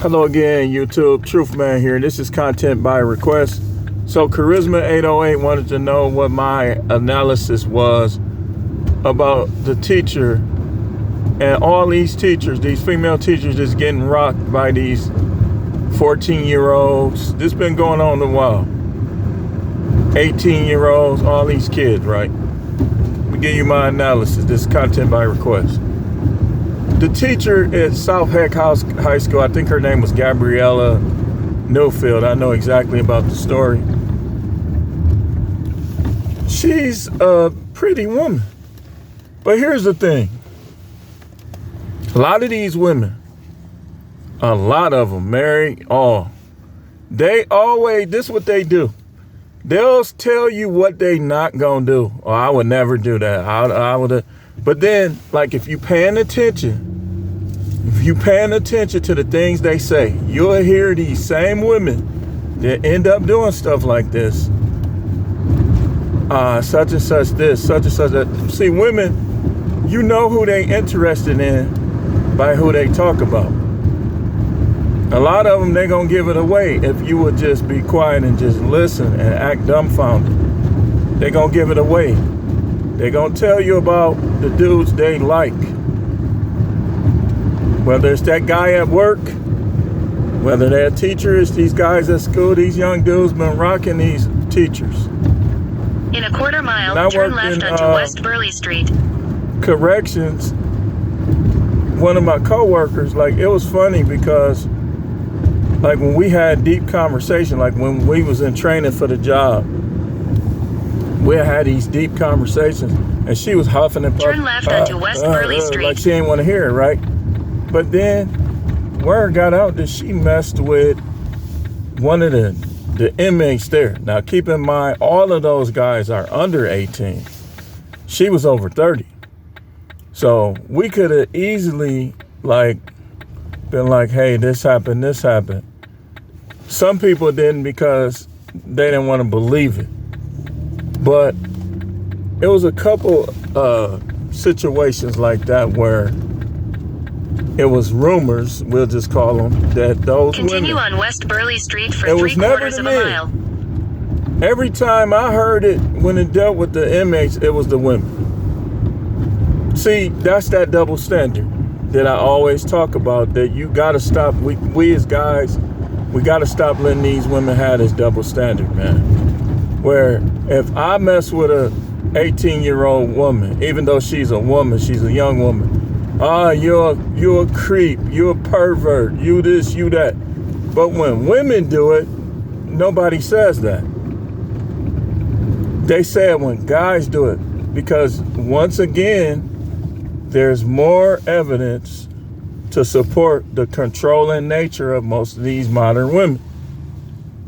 Hello again, YouTube. Truth Man here. This is content by request. So Charisma 808 wanted to know what my analysis was about the teacher and all these teachers, these female teachers just getting rocked by these 14-year-olds. This been going on a while. 18-year-olds, all these kids, right? Let me give you my analysis. This is content by request. The teacher at South Heck High School, I think her name was Gabriella Newfield. I know exactly about the story. She's a pretty woman. But here's the thing. A lot of these women, a lot of them, marry all. They always, this is what they do. They'll tell you what they not gonna do. Oh, I would never do that. I would. But then, like, if you paying attention to the things they say, you'll hear these same women that end up doing stuff like this. Such and such this, such and such that. See, women, you know who they interested in by who they talk about. A lot of them, they gonna give it away if you would just be quiet and just listen and act dumbfounded. They gonna give it away. They gonna tell you about the dudes they like. Whether it's that guy at work, whether they're teachers, these guys at school, these young dudes been rocking these teachers. In a quarter mile, turn left onto West Burley Street. Corrections. One of my coworkers, like, it was funny because, like, when we had deep conversation, like when we was in training for the job, we had these deep conversations, and she was huffing and puffing. Turn left onto West Burley Street. Like she didn't want to hear it, right? But then word got out that she messed with one of the inmates there. Now, keep in mind, all of those guys are under 18. She was over 30. So we could have easily, like, been like, hey, this happened. Some people didn't because they didn't want to believe it. But it was a couple situations like that where it was rumors, we'll just call them, that those Continue women, on West Burley Street for 3/4 of a mile. Every time I heard it, when it dealt with the inmates, it was the women. See, that's that double standard that I always talk about, that you gotta stop. We as guys, we gotta stop letting these women have this double standard, man. Where if I mess with a 18-year-old woman, even though she's a woman, she's a young woman, you're a creep, you're a pervert, you this, you that. But when women do it, nobody says that. They say it when guys do it, because once again, there's more evidence to support the controlling nature of most of these modern women.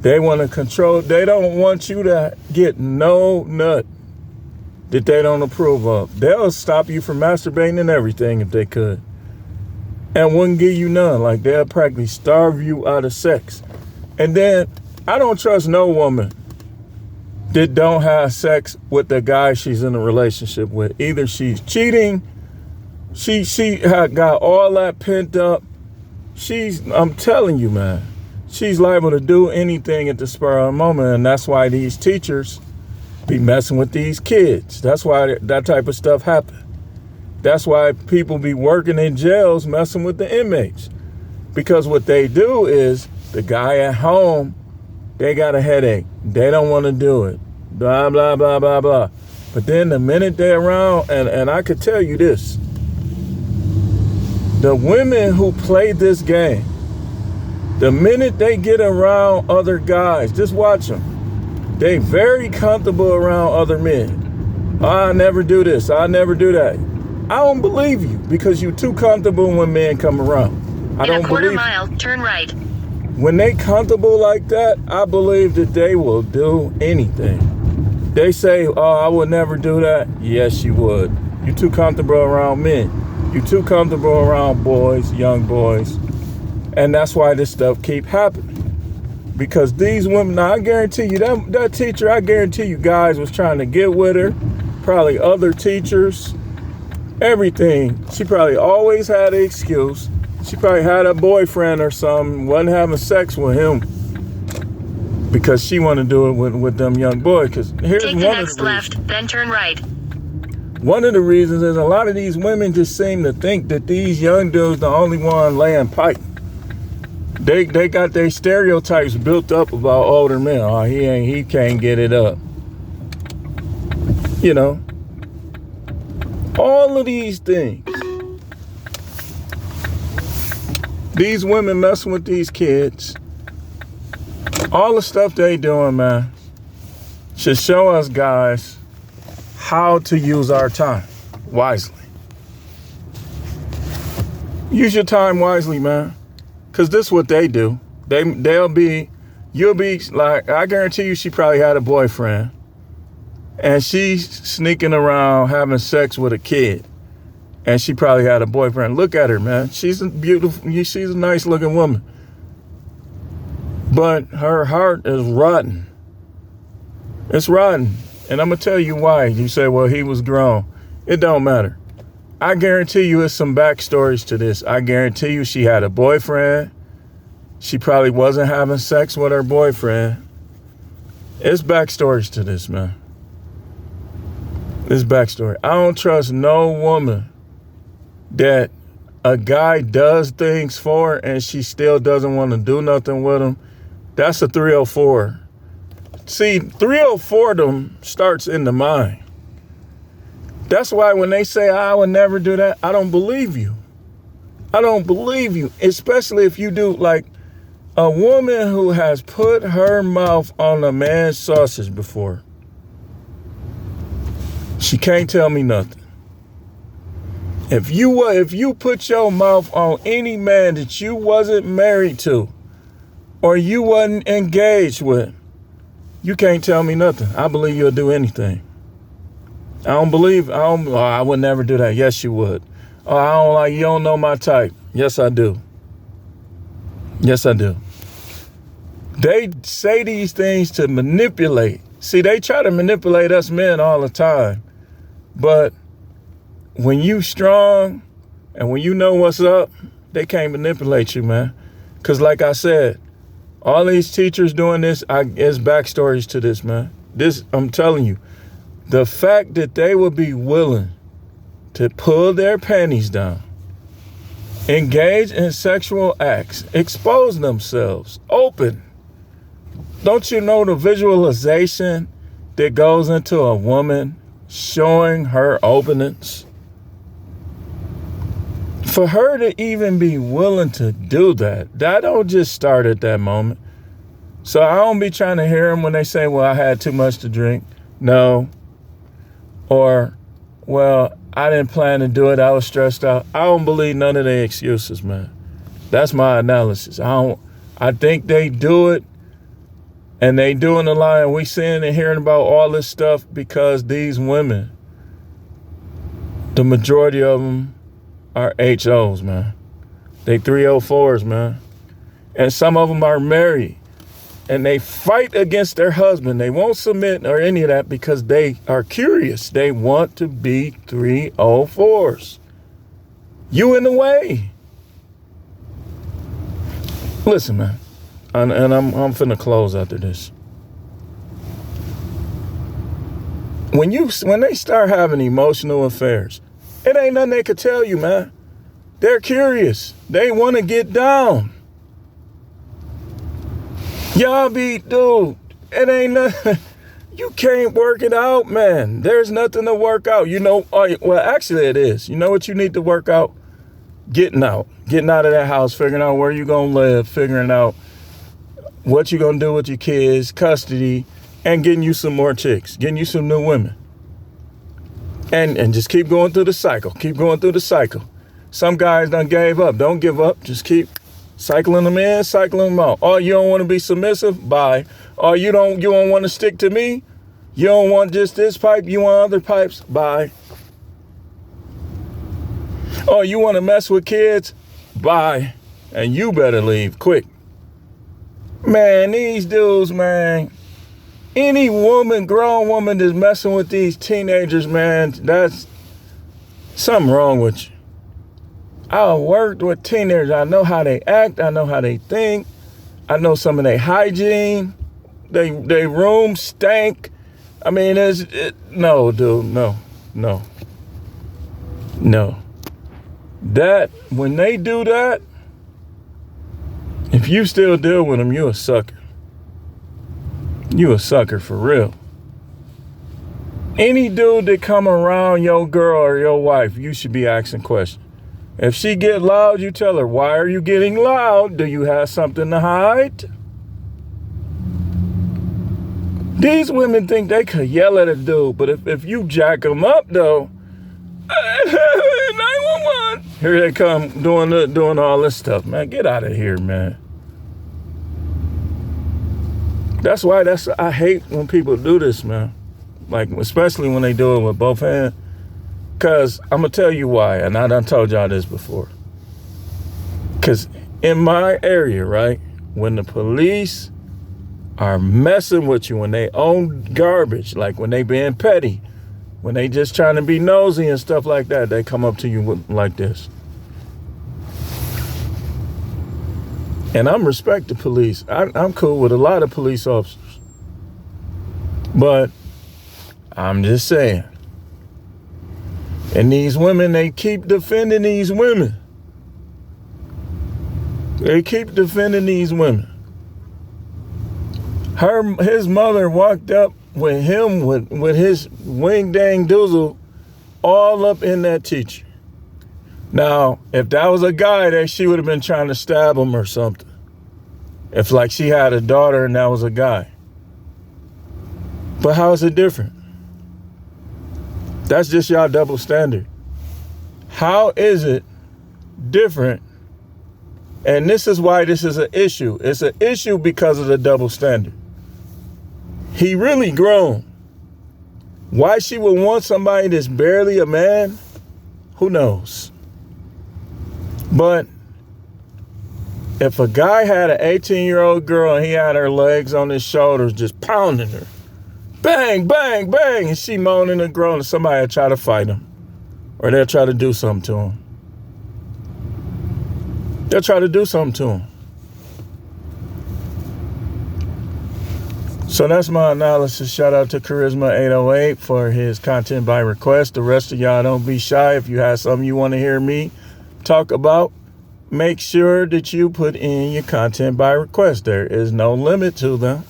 They want to control. They don't want you to get no nut that they don't approve of. They'll stop you from masturbating and everything if they could, and wouldn't give you none. Like, they'll practically starve you out of sex. And then I don't trust no woman that don't have sex with the guy she's in a relationship with. Either she's cheating, she had got all that pent up. I'm telling you, man, she's liable to do anything at the spur of the moment. And that's why these teachers be messing with these kids. That's why that type of stuff happen. That's why people be working in jails messing with the inmates. Because what they do is, the guy at home, they got a headache. They don't want to do it. Blah, blah, blah, blah, blah. But then the minute they're around, and I could tell you this, the women who play this game, the minute they get around other guys, just watch them. They very comfortable around other men. I never do this. I never do that. I don't believe you, because you're too comfortable when men come around. I don't believe. In a quarter mile, turn right. When they comfortable like that, I believe that they will do anything. They say, oh, I would never do that. Yes, you would. You're too comfortable around men. You're too comfortable around boys, young boys. And that's why this stuff keep happening. Because these women, now I guarantee you, that teacher, I guarantee you guys was trying to get with her. Probably other teachers, everything. She probably always had an excuse. She probably had a boyfriend or something, wasn't having sex with him because she wanted to do it with them young boys. Because here's Take one the of next the reasons. left, then turn right. One of the reasons is a lot of these women just seem to think that these young dudes the only one laying pipe. They got their stereotypes built up about older men. Oh, he can't get it up. You know, all of these things. These women messing with these kids. All the stuff they doing, man, should show us guys how to use our time wisely. Use your time wisely, man. Because this is what they do. You'll be like, I guarantee you she probably had a boyfriend. And she's sneaking around having sex with a kid. And she probably had a boyfriend. Look at her, man. She's a nice looking woman. But her heart is rotten. It's rotten. And I'm going to tell you why. You say, well, he was grown. It don't matter. I guarantee you it's some backstories to this. I guarantee you she had a boyfriend. She probably wasn't having sex with her boyfriend. It's backstories to this, man. It's backstory. I don't trust no woman that a guy does things for and she still doesn't want to do nothing with him. That's a 304. See, 304 them starts in the mind. That's why when they say, I would never do that, I don't believe you. I don't believe you, especially if you do. Like a woman who has put her mouth on a man's sausage before. She can't tell me nothing. If you put your mouth on any man that you wasn't married to or you wasn't engaged with, you can't tell me nothing. I believe you'll do anything. I would never do that. Yes, you would. Oh, you don't know my type. Yes, I do. Yes, I do. They say these things to manipulate. See, they try to manipulate us men all the time. But when you strong and when you know what's up, they can't manipulate you, man. Because like I said, all these teachers doing this, there's backstories to this, man. This, I'm telling you, the fact that they would be willing to pull their panties down, engage in sexual acts, expose themselves, open. Don't you know the visualization that goes into a woman showing her openings? For her to even be willing to do that don't just start at that moment. So I don't be trying to hear them when they say, well, I had too much to drink. No. Or, well, I didn't plan to do it. I was stressed out. I don't believe none of their excuses, man. That's my analysis. I think they do it, and they doing a lie. And we seeing and hearing about all this stuff because these women, the majority of them are HOs, man. They 304s, man. And some of them are married. And they fight against their husband. They won't submit or any of that because they are curious. They want to be 304s. You in the way. Listen, man. And I'm finna close after this. When they start having emotional affairs, it ain't nothing they could tell you, man. They're curious. They want to get down. Y'all dude, it ain't nothing. You can't work it out, man. There's nothing to work out. You know, well, actually it is. You know what you need to work out? Getting out of that house, figuring out where you're going to live, figuring out what you're going to do with your kids, custody, and getting you some more chicks, getting you some new women. And just keep going through the cycle. Keep going through the cycle. Some guys done gave up. Don't give up. Just keep cycling them in, cycling them out. Oh, you don't want to be submissive? Bye. Oh, you don't want to stick to me? You don't want just this pipe? You want other pipes? Bye. Oh, you want to mess with kids? Bye. And you better leave quick. Man, these dudes, man. Any woman, grown woman that's messing with these teenagers, man, that's something wrong with you. I worked with teenagers. I know how they act. I know how they think. I know some of their hygiene. They room stank. I mean, no, dude, no. That, when they do that, if you still deal with them, you a sucker. You a sucker for real. Any dude that come around your girl or your wife, you should be asking questions. If she get loud, you tell her, why are you getting loud? Do you have something to hide? These women think they could yell at a dude, but if you jack them up, though, 911. Here they come doing all this stuff, man. Get out of here, man. That's why I hate when people do this, man. Like, especially when they do it with both hands. Because I'm going to tell you why, and I done told y'all this before. Because in my area, right, when the police are messing with you, when they own garbage, like when they being petty, when they just trying to be nosy and stuff like that, they come up to you like this. And I'm respect the police. I'm cool with a lot of police officers. But I'm just saying. And these women, they keep defending these women. They keep defending these women. His mother walked up with him with his wing dang doozle all up in that teacher. Now, if that was a guy, that she would have been trying to stab him or something. If like she had a daughter and that was a guy. But how is it different? That's just y'all double standard. How is it different? And this is why this is an issue. It's an issue because of the double standard. He really grown. Why she would want somebody that's barely a man, who knows? But if a guy had an 18-year-old girl and he had her legs on his shoulders just pounding her, bang, bang, bang, and she moaning and groaning, somebody will try to fight him. Or they'll try to do something to him. They'll try to do something to him. So that's my analysis. Shout out to Charisma808 for his content by request. The rest of y'all, don't be shy. If you have something you want to hear me talk about, make sure that you put in your content by request. There is no limit to them.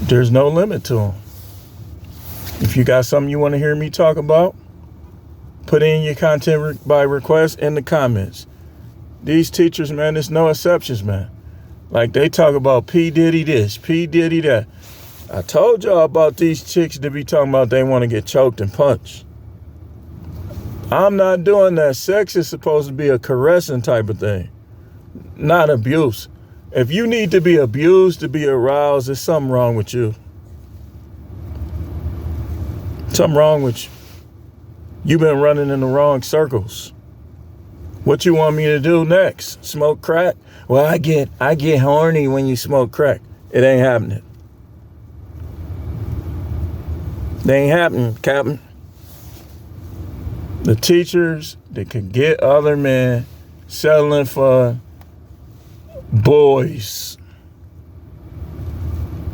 There's no limit to them. If you got something you want to hear me talk about, put in your content by request in the comments. These teachers, man, there's no exceptions, man. Like, they talk about P. Diddy this, P. Diddy that. I told y'all about these chicks that be talking about they want to get choked and punched. I'm not doing that. Sex is supposed to be a caressing type of thing, not abuse. If you need to be abused to be aroused, there's something wrong with you. Something wrong with you. You've been running in the wrong circles. What you want me to do next? Smoke crack? Well, I get horny when you smoke crack. It ain't happening. It ain't happening, Captain. The teachers that could get other men settling for boys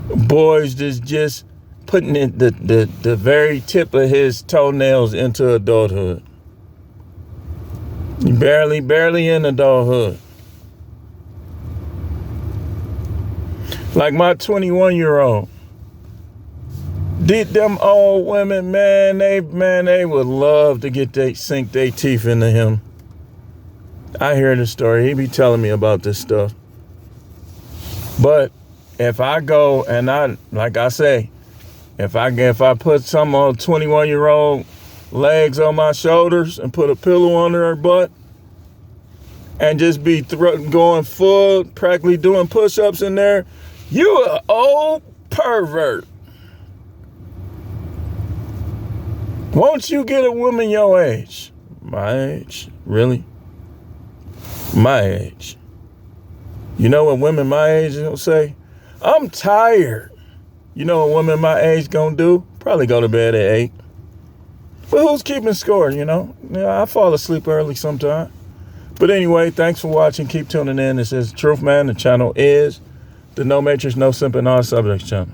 that's just putting it the very tip of his toenails into adulthood. Barely in adulthood. Like my 21-year-old. Did them old women, man, they would love to sink their teeth into him. I hear the story. He be telling me about this stuff. But if I go and like I say, if I put some on 21-year-old legs on my shoulders and put a pillow under her butt and just be going full, practically doing push-ups in there, you an old pervert. Won't you get a woman your age? My age? Really? My age. You know what women my age gonna say? I'm tired. You know what women my age gonna do? Probably go to bed at 8. But who's keeping score, you know? Yeah, I fall asleep early sometime. But anyway, thanks for watching. Keep tuning in. This is Truth Man. The channel is the No Matrix, No Simp, and All Subjects channel.